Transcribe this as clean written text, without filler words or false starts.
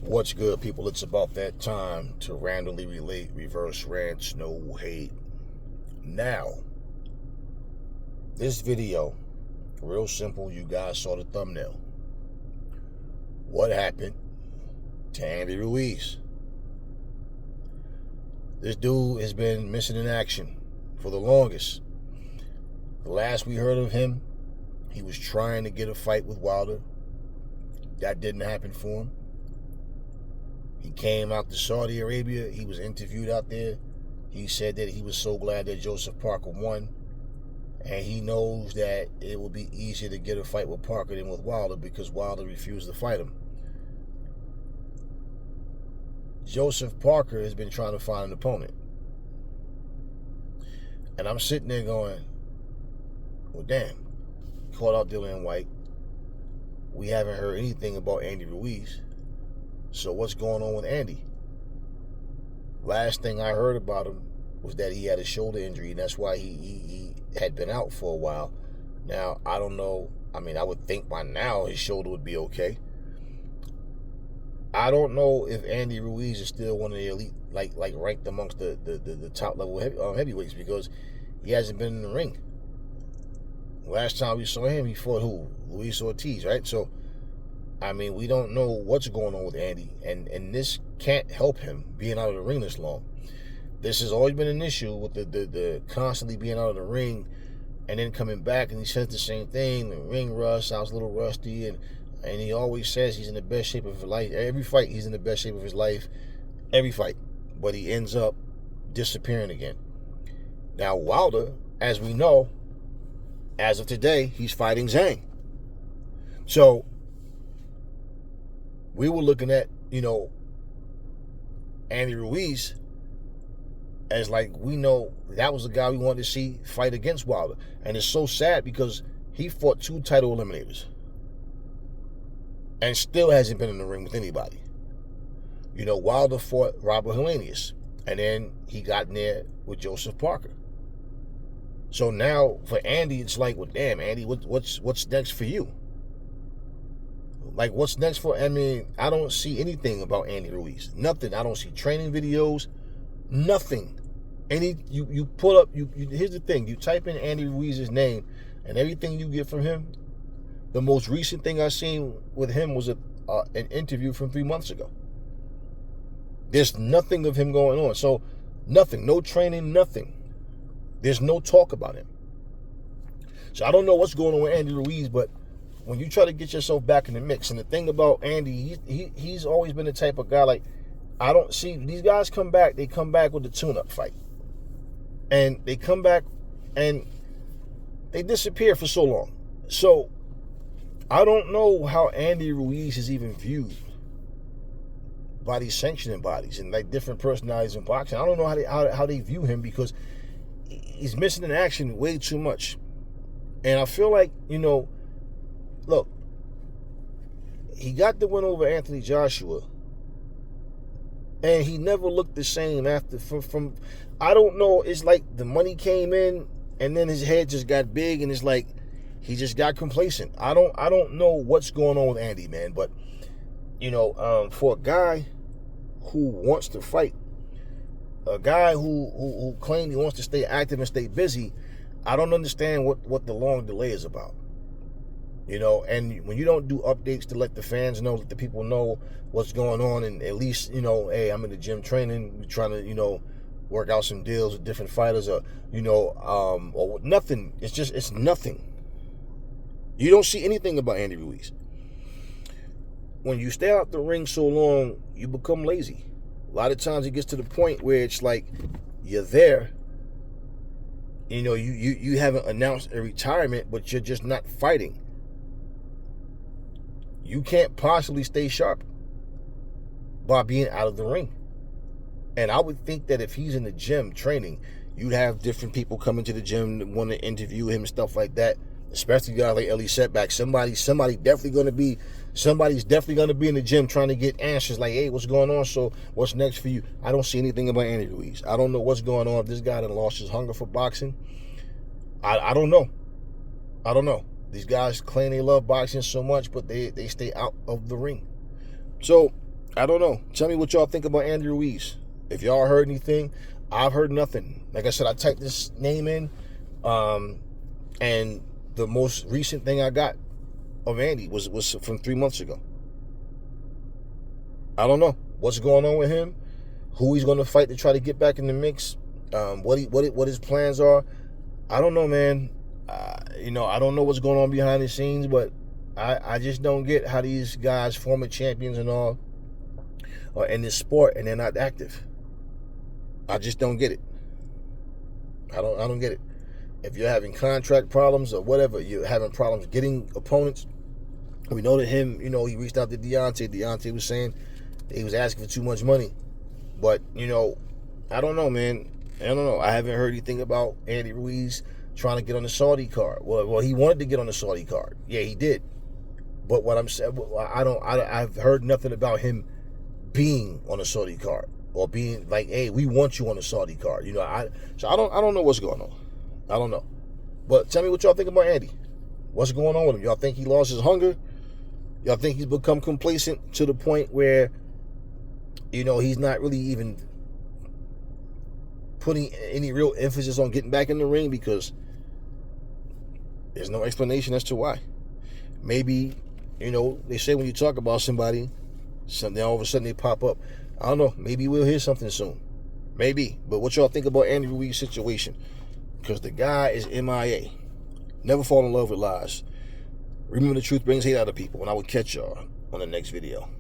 What's good, people? It's about that time to randomly relate reverse rants, no hate. Now, this video, real simple. You guys saw the thumbnail. What happened to Andy Ruiz? This dude has been missing in action for the longest. The last we heard of him, he was trying to get a fight with Wilder. That didn't happen for him. He came out to Saudi Arabia. He was interviewed out there. He said that he was so glad that Joseph Parker won. And he knows that it will be easier to get a fight with Parker than with Wilder because Wilder refused to fight him. Joseph Parker has been trying to find an opponent. And I'm sitting there going, well, damn. Caught out Dillian White. We haven't heard anything about Andy Ruiz. So what's going on with Andy? Last thing I heard about him was that he had a shoulder injury, and that's why he had been out for a while. Now, I don't know. I mean, I would think by now his shoulder would be okay. I don't know if Andy Ruiz is still one of the elite, like ranked amongst the top level heavyweights, because he hasn't been in the ring. Last time we saw him, he fought who? Luis Ortiz, right? So, I mean, we don't know what's going on with Andy, and this can't help him being out of the ring this long. This has always been an issue with the constantly being out of the ring and then coming back, and he says the same thing. The ring rust, sounds a little rusty, and he always says he's in the best shape of his life. Every fight, he's in the best shape of his life. Every fight. But he ends up disappearing again. Now, Wilder, as we know, as of today, he's fighting Zhang. So, we were looking at, Andy Ruiz as like, we know that was the guy we wanted to see fight against Wilder. And it's so sad because he fought 2 title eliminators and still hasn't been in the ring with anybody. Wilder fought Robert Helenius, and then he got in there with Joseph Parker. So now for Andy, it's like, well, damn, Andy, what's next for you? Like, what's next for? I mean, I don't see anything about Andy Ruiz. Nothing. I don't see training videos. Nothing. You pull up. Here's the thing. You type in Andy Ruiz's name, and everything you get from him. The most recent thing I seen with him was an interview from 3 months ago. There's nothing of him going on. So nothing. No training. Nothing. There's no talk about him. So I don't know what's going on with Andy Ruiz, but when you try to get yourself back in the mix, and the thing about Andy, he's always been the type of guy, like, I don't see, these guys come back, they come back with the tune-up fight. And they come back and they disappear for so long. So, I don't know how Andy Ruiz is even viewed by these sanctioning bodies and like different personalities in boxing. I don't know how they view him because he's missing in action way too much. And I feel like, look, he got the win over Anthony Joshua, and he never looked the same after. From I don't know. It's like the money came in, and then his head just got big, and it's like he just got complacent. I don't know what's going on with Andy, man. But for a guy who wants to fight, a guy who claims he wants to stay active and stay busy, I don't understand what the long delay is about. And when you don't do updates to let the fans know, let the people know what's going on, and at least, hey, I'm in the gym training, we're trying to, work out some deals with different fighters, or nothing. It's nothing. You don't see anything about Andy Ruiz. When you stay out the ring so long, you become lazy. A lot of times it gets to the point where it's like you're there. You haven't announced a retirement, but you're just not fighting. You can't possibly stay sharp by being out of the ring. And I would think that if he's in the gym training, you'd have different people coming to the gym that want to interview him and stuff like that. Especially guys like Ellie Setback. Somebody's definitely going to be in the gym trying to get answers like, hey, what's going on? So what's next for you? I don't see anything about Andy Ruiz. I don't know what's going on. If this guy done lost his hunger for boxing, I don't know. I don't know. These guys claim they love boxing so much, but they stay out of the ring. So I don't know. Tell me what y'all think about Andy Ruiz. If y'all heard anything, I've heard nothing. Like I said, I typed this name in, and the most recent thing I got of Andy was from 3 months ago. I don't know what's going on with him, who he's going to fight to try to get back in the mix, what his plans are. I don't know, man. I don't know what's going on behind the scenes, but I just don't get how these guys, former champions and all, are in this sport and they're not active. I just don't get it. I don't get it. If you're having contract problems or whatever, you're having problems getting opponents. We know that him, he reached out to Deontay. Deontay was saying he was asking for too much money. But, I don't know, man. I don't know. I haven't heard anything about Andy Ruiz trying to get on the Saudi card. Well, he wanted to get on the Saudi card. Yeah, he did. But what I'm saying, I've heard nothing about him being on the Saudi card or being like, hey, we want you on the Saudi card. So I don't know what's going on. I don't know. But tell me what y'all think about Andy. What's going on with him? Y'all think he lost his hunger? Y'all think he's become complacent to the point where, he's not really even putting any real emphasis on getting back in the ring because there's no explanation as to why. Maybe, they say when you talk about somebody, something all of a sudden they pop up. I don't know. Maybe we'll hear something soon. Maybe. But what y'all think about Andy Ruiz's situation? Because the guy is MIA. Never fall in love with lies. Remember, the truth brings hate out of people. And I will catch y'all on the next video.